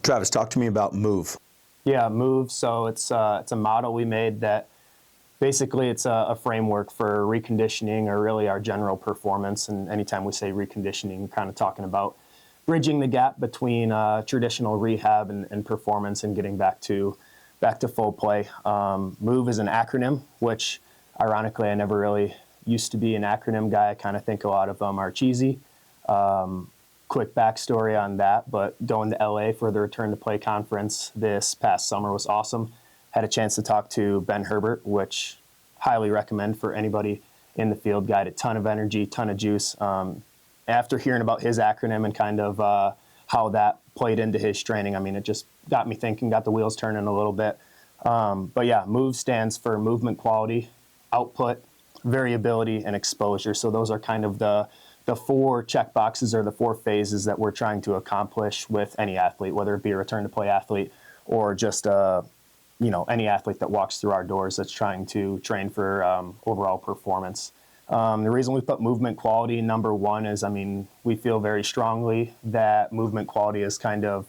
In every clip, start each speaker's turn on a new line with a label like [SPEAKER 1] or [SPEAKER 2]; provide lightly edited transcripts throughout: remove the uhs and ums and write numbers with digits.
[SPEAKER 1] Travis, talk to me about Move.
[SPEAKER 2] Yeah, Move. So it's a model we made that basically it's a framework for reconditioning, or really our general performance. And anytime we say reconditioning, we're kind of talking about bridging the gap between traditional rehab and performance and getting back to full play. Move is an acronym, which ironically I never really used to be an acronym guy. I kind of think a lot of them are cheesy. Quick backstory on that, but going to LA for the Return to Play conference this past summer was awesome. Had a chance to talk to Ben Herbert, which highly recommend for anybody in the field. Guy had a ton of energy, ton of juice. After hearing about his acronym and kind of how that played into his training, I mean, it just got me thinking, got the wheels turning a little bit. But yeah, MOVE stands for movement quality, output, variability, and exposure. So those are kind of the four check boxes, or the four phases that we're trying to accomplish with any athlete, whether it be a return to play athlete or just any athlete that walks through our doors that's trying to train for overall performance. The reason we put movement quality number one is, I mean, we feel very strongly that movement quality is kind of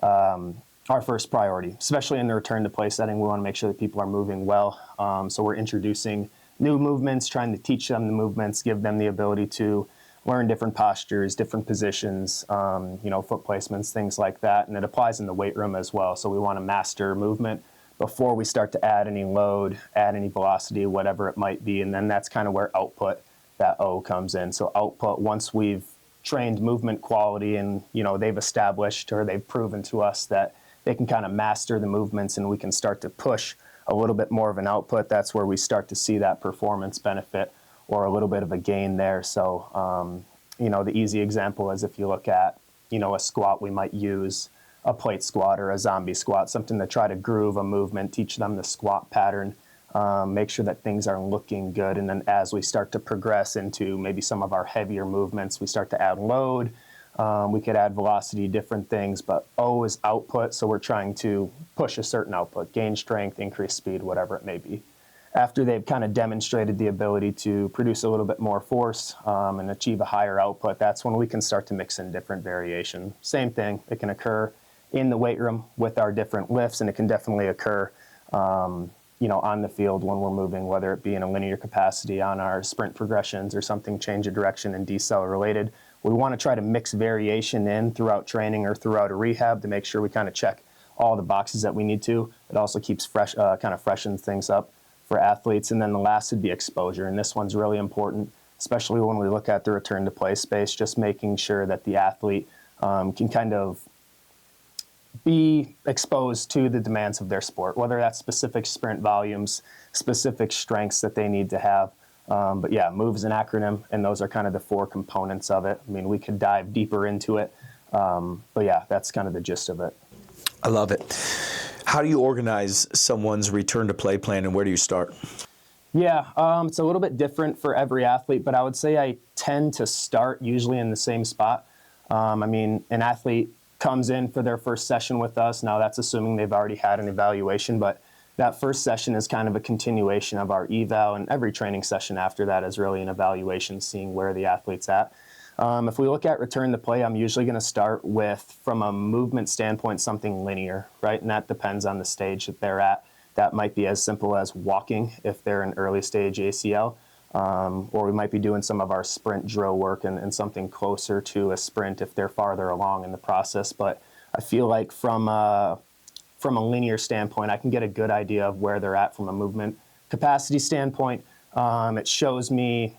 [SPEAKER 2] our first priority, especially in the return to play setting. We want to make sure that people are moving well. So we're introducing new movements, trying to teach them the movements, give them the ability to learn different postures, different positions, foot placements, things like that. And it applies in the weight room as well. So we want to master movement before we start to add any load, add any velocity, whatever it might be. And then that's kind of where output, that O, comes in. So output, once we've trained movement quality and, they've established, or they've proven to us that they can kind of master the movements and we can start to push a little bit more of an output, that's where we start to see that performance benefit or a little bit of a gain there. So, the easy example is if you look at, a squat, we might use a plate squat or a zombie squat, something to try to groove a movement, teach them the squat pattern, make sure that things are looking good. And then as we start to progress into maybe some of our heavier movements, we start to add load. We could add velocity, different things, but O is output. So we're trying to push a certain output, gain strength, increase speed, whatever it may be. After they've kind of demonstrated the ability to produce a little bit more force and achieve a higher output, that's when we can start to mix in different variation. Same thing, it can occur in the weight room with our different lifts, and it can definitely occur on the field when we're moving, whether it be in a linear capacity on our sprint progressions or something change of direction and decel related. We want to try to mix variation in throughout training or throughout a rehab to make sure we kind of check all the boxes that we need to. It also keeps freshens things up for athletes. And then the last would be exposure. And this one's really important, especially when we look at the return to play space, just making sure that the athlete can kind of be exposed to the demands of their sport, whether that's specific sprint volumes, specific strengths that they need to have. But yeah, MOVE is an acronym, and those are kind of the four components of it. I mean, we could dive deeper into it, but yeah, that's kind of the gist of it.
[SPEAKER 1] I love it. How do you organize someone's return to play plan, and where do you start?
[SPEAKER 2] Yeah, it's a little bit different for every athlete, but I would say I tend to start usually in the same spot. An athlete comes in for their first session with us. Now that's assuming they've already had an evaluation, but that first session is kind of a continuation of our eval, and every training session after that is really an evaluation, seeing where the athlete's at. If we look at return to play, I'm usually going to start with, from a movement standpoint, something linear, right? And that depends on the stage that they're at. That might be as simple as walking if they're in early stage ACL, or we might be doing some of our sprint drill work and something closer to a sprint if they're farther along in the process. But I feel like from a linear standpoint, I can get a good idea of where they're at from a movement capacity standpoint. It shows me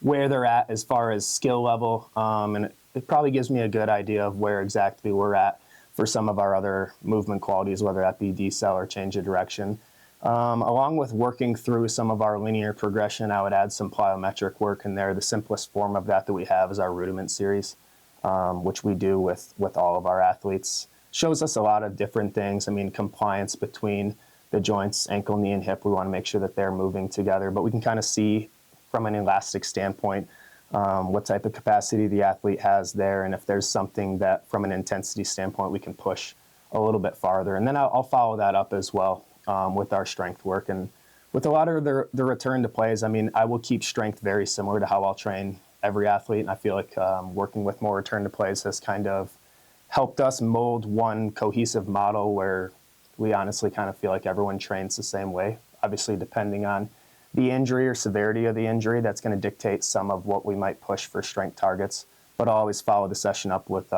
[SPEAKER 2] where they're at as far as skill level, and it probably gives me a good idea of where exactly we're at for some of our other movement qualities, whether that be decel or change of direction. Along with working through some of our linear progression, I would add some plyometric work in there. The simplest form of that we have is our rudiment series, which we do with all of our athletes. Shows us a lot of different things. I mean, compliance between the joints, ankle, knee, and hip. We want to make sure that they're moving together, but we can kind of see from an elastic standpoint what type of capacity the athlete has there, and if there's something that from an intensity standpoint we can push a little bit farther. And then I'll follow that up as well with our strength work. And with a lot of the return to plays, I mean, I will keep strength very similar to how I'll train every athlete, and I feel like working with more return to plays has kind of helped us mold one cohesive model where we honestly kind of feel like everyone trains the same way. Obviously, depending on the injury or severity of the injury, that's going to dictate some of what we might push for strength targets. But I'll always follow the session up with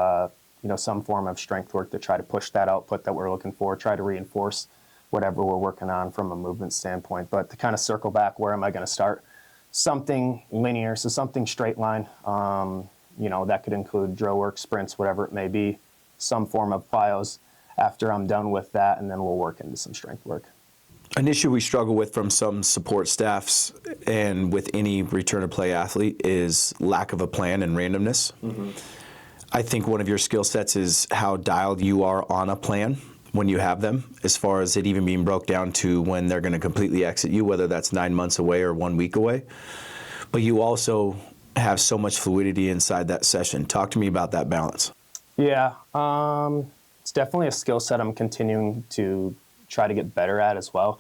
[SPEAKER 2] some form of strength work to try to push that output that we're looking for, try to reinforce whatever we're working on from a movement standpoint. But to kind of circle back, where am I going to start? Something linear, so something straight line. That could include drill work, sprints, whatever it may be, some form of plyos after I'm done with that, and then we'll work into some strength work.
[SPEAKER 1] An issue we struggle with from some support staffs and with any return to play athlete is lack of a plan and randomness. Mm-hmm. I think one of your skill sets is how dialed you are on a plan when you have them, as far as it even being broke down to when they're going to completely exit you, whether that's 9 months away or 1 week away. But you also have so much fluidity inside that session. Talk to me about that balance.
[SPEAKER 2] Yeah, it's definitely a skill set I'm continuing to try to get better at as well.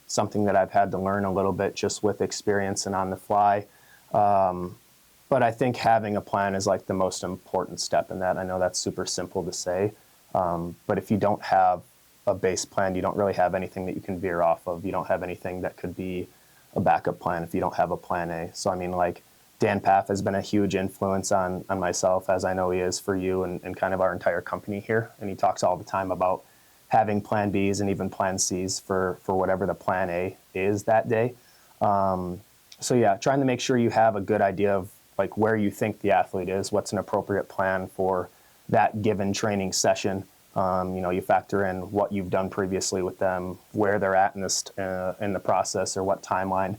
[SPEAKER 2] Something that I've had to learn a little bit just with experience and on the fly. But I think having a plan is like the most important step in that. I know that's super simple to say, but if you don't have a base plan, you don't really have anything that you can veer off of. You don't have anything that could be a backup plan if you don't have a plan A. So I mean, like, Dan Paff has been a huge influence on myself, as I know he is for you and kind of our entire company here. And he talks all the time about having plan Bs and even plan Cs for whatever the plan A is that day. So yeah, trying to make sure you have a good idea of like where you think the athlete is, what's an appropriate plan for that given training session. You factor in what you've done previously with them, where they're at in the process, or what timeline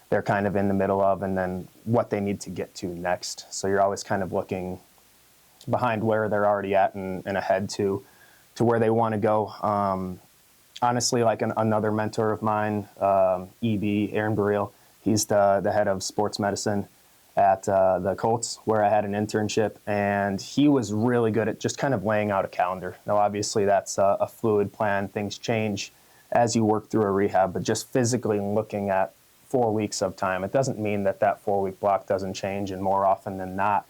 [SPEAKER 2] they're kind of in the middle of, and then what they need to get to next. So you're always kind of looking behind where they're already at and ahead to where they want to go. Honestly, like another mentor of mine, EB, Aaron Burrell, he's the head of sports medicine at the Colts, where I had an internship, and he was really good at just kind of laying out a calendar. Now, obviously, that's a fluid plan. Things change as you work through a rehab, but just physically looking at 4 weeks of time, it doesn't mean that 4-week block doesn't change, and more often than not,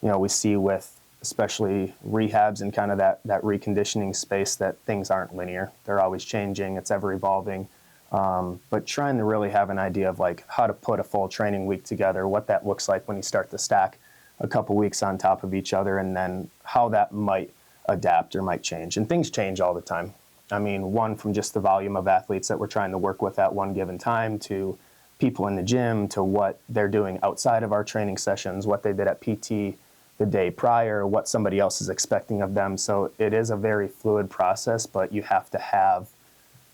[SPEAKER 2] we see with especially rehabs and kind of that reconditioning space that things aren't linear. They're always changing. It's ever evolving. But trying to really have an idea of like how to put a full training week together, what that looks like when you start to stack a couple weeks on top of each other, and then how that might adapt or might change. And things change all the time. I mean, one, from just the volume of athletes that we're trying to work with at one given time, to people in the gym, to what they're doing outside of our training sessions, what they did at PT the day prior, what somebody else is expecting of them. So it is a very fluid process, but you have to have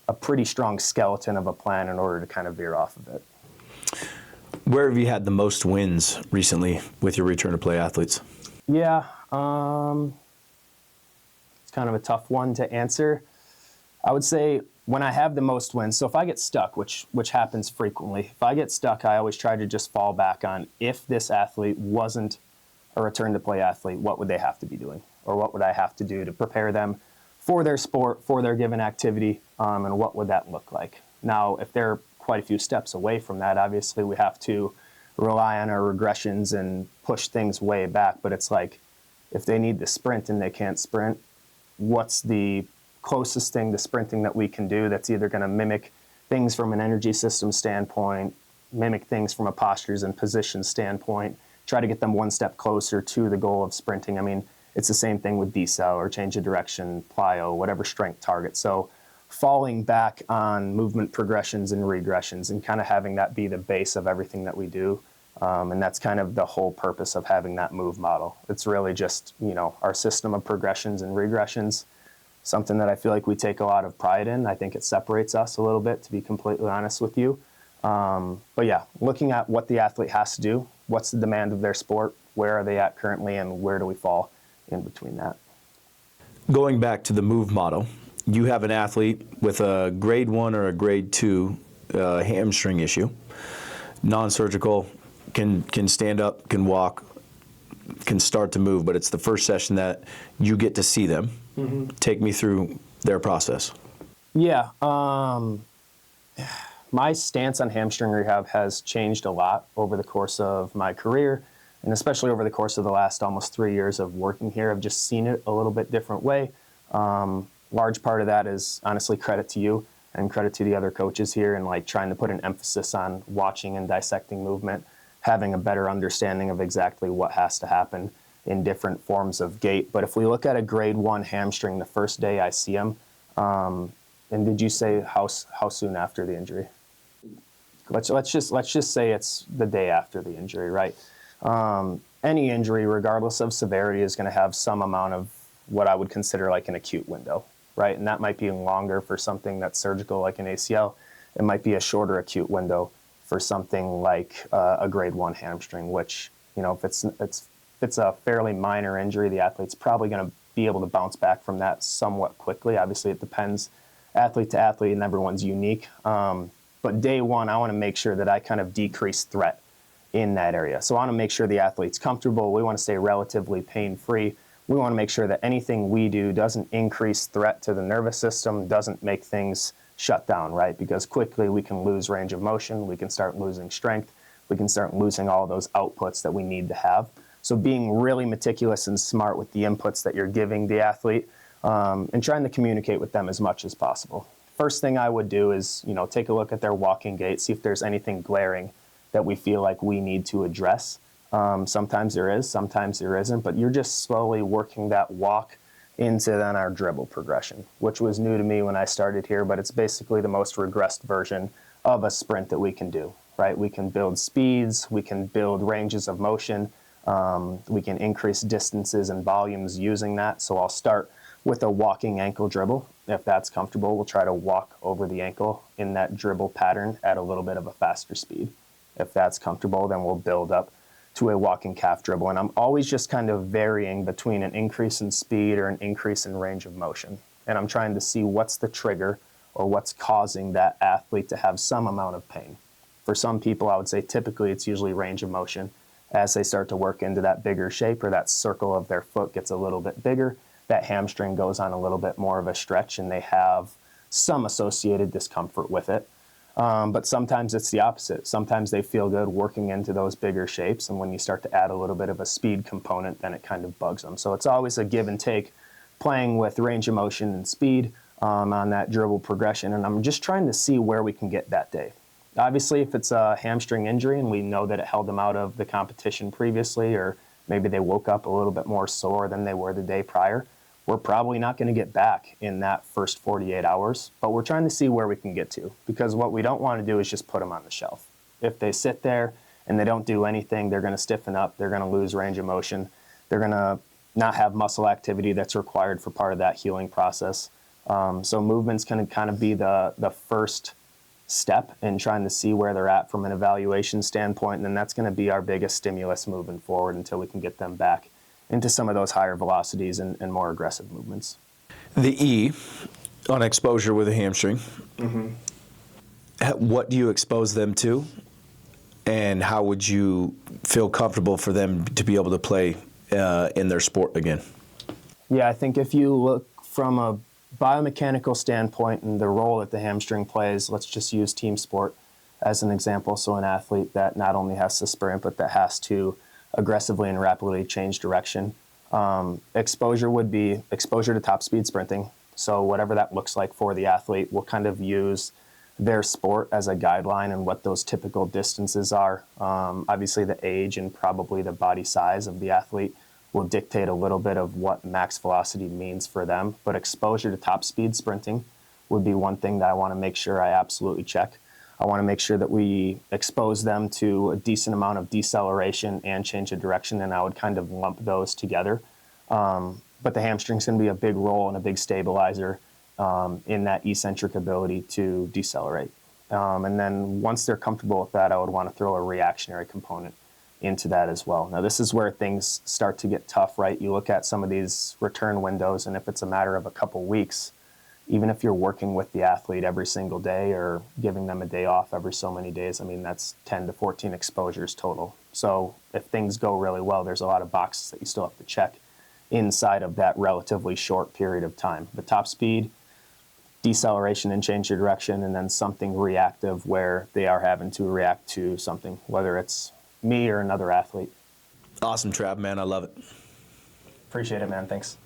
[SPEAKER 2] a pretty strong skeleton of a plan in order to kind of veer off of it.
[SPEAKER 1] Where have you had the most wins recently with your return to play athletes?
[SPEAKER 2] Yeah, it's kind of a tough one to answer. I would say when I have the most wins, so if I get stuck, which happens frequently, if I get stuck, I always try to just fall back on, if this athlete wasn't a return to play athlete, what would they have to be doing? Or what would I have to do to prepare them for their sport, for their given activity, and what would that look like? Now, if they're quite a few steps away from that, obviously we have to rely on our regressions and push things way back. But it's like, if they need to sprint and they can't sprint, what's the closest thing to sprinting that we can do that's either going to mimic things from an energy system standpoint, mimic things from a postures and position standpoint, try to get them one step closer to the goal of sprinting. I mean, it's the same thing with decel or change of direction, plyo, whatever strength target. So falling back on movement progressions and regressions and kind of having that be the base of everything that we do. And that's kind of the whole purpose of having that move model. It's really just, our system of progressions and regressions, something that I feel like we take a lot of pride in. I think it separates us a little bit, to be completely honest with you. But yeah, looking at what the athlete has to do, what's the demand of their sport, where are they at currently, and where do we fall in between that.
[SPEAKER 1] Going back to the move model, you have an athlete with a grade 1 or a grade 2 hamstring issue, non-surgical, can stand up, can walk, can start to move, but it's the first session that you get to see them. Mm-hmm. Take me through their process.
[SPEAKER 2] Yeah. My stance on hamstring rehab has changed a lot over the course of my career. And especially over the course of the last almost 3 years of working here, I've just seen it a little bit different way. Large part of that is honestly credit to you and credit to the other coaches here, and like trying to put an emphasis on watching and dissecting movement, having a better understanding of exactly what has to happen in different forms of gait. But if we look at a grade 1 hamstring the first day I see him, and did you say how soon after the injury? Let's just say it's the day after the injury, right? Any injury, regardless of severity, is going to have some amount of what I would consider like an acute window, right? And that might be longer for something that's surgical like an ACL. It might be a shorter acute window for something like a grade 1 hamstring, which, you know, if it's a fairly minor injury, the athlete's probably going to be able to bounce back from that somewhat quickly. Obviously, it depends athlete to athlete, and everyone's unique. But day 1, I want to make sure that I kind of decrease threat in that area. So I want to make sure the athlete's comfortable. We want to stay relatively pain-free. We want to make sure that anything we do doesn't increase threat to the nervous system, doesn't make things shut down, right? Because quickly we can lose range of motion, we can start losing strength, we can start losing all those outputs that we need to have. So being really meticulous and smart with the inputs that you're giving the athlete, and trying to communicate with them as much as possible. First thing I would do is, you know, take a look at their walking gait, see if there's anything glaring that we feel like we need to address. Sometimes there is, sometimes there isn't, but you're just slowly working that walk into then our dribble progression, which was new to me when I started here, but it's basically the most regressed version of a sprint that we can do, right? We can build speeds, we can build ranges of motion, we can increase distances and volumes using that. So I'll start with a walking ankle dribble. If that's comfortable, we'll try to walk over the ankle in that dribble pattern at a little bit of a faster speed. If that's comfortable, then we'll build up to a walking calf dribble. And I'm always just kind of varying between an increase in speed or an increase in range of motion. And I'm trying to see what's the trigger or what's causing that athlete to have some amount of pain. For some people, I would say typically it's usually range of motion. As they start to work into that bigger shape, or that circle of their foot gets a little bit bigger, that hamstring goes on a little bit more of a stretch and they have some associated discomfort with it. But sometimes it's the opposite. Sometimes they feel good working into those bigger shapes, and when you start to add a little bit of a speed component, then it kind of bugs them. So it's always a give and take, playing with range of motion and speed on that dribble progression, and I'm just trying to see where we can get that day. Obviously, if it's a hamstring injury and we know that it held them out of the competition previously, or maybe they woke up a little bit more sore than they were the day prior, we're probably not going to get back in that first 48 hours, but we're trying to see where we can get to, because what we don't want to do is just put them on the shelf. If they sit there and they don't do anything, they're going to stiffen up, they're going to lose range of motion, they're going to not have muscle activity that's required for part of that healing process. So movements can kind of be the first step in trying to see where they're at from an evaluation standpoint, and then that's going to be our biggest stimulus moving forward until we can get them back into some of those higher velocities and more aggressive movements.
[SPEAKER 1] The E on exposure with a hamstring, what do you expose them to, and how would you feel comfortable for them to be able to play in their sport again?
[SPEAKER 2] Yeah, I think if you look from a biomechanical standpoint and the role that the hamstring plays, let's just use team sport as an example. So an athlete that not only has to sprint, but that has to aggressively and rapidly change direction. Exposure would be exposure to top speed sprinting. So whatever that looks like for the athlete, we'll kind of use their sport as a guideline and what those typical distances are. Obviously the age and probably the body size of the athlete will dictate a little bit of what max velocity means for them. But exposure to top speed sprinting would be one thing that I want to make sure I absolutely check. I want to make sure that we expose them to a decent amount of deceleration and change of direction, and I would kind of lump those together. But the hamstring's going to be a big role and a big stabilizer in that eccentric ability to decelerate. And then once they're comfortable with that, I would want to throw a reactionary component into that as well. Now, this is where things start to get tough, right? You look at some of these return windows, and if it's a matter of a couple weeks, even if you're working with the athlete every single day or giving them a day off every so many days, I mean, that's 10 to 14 exposures total. So if things go really well, there's a lot of boxes that you still have to check inside of that relatively short period of time. The top speed, deceleration and change of direction, and then something reactive where they are having to react to something, whether it's me or another athlete.
[SPEAKER 1] Awesome, Trav, man. I love it.
[SPEAKER 2] Appreciate it, man. Thanks.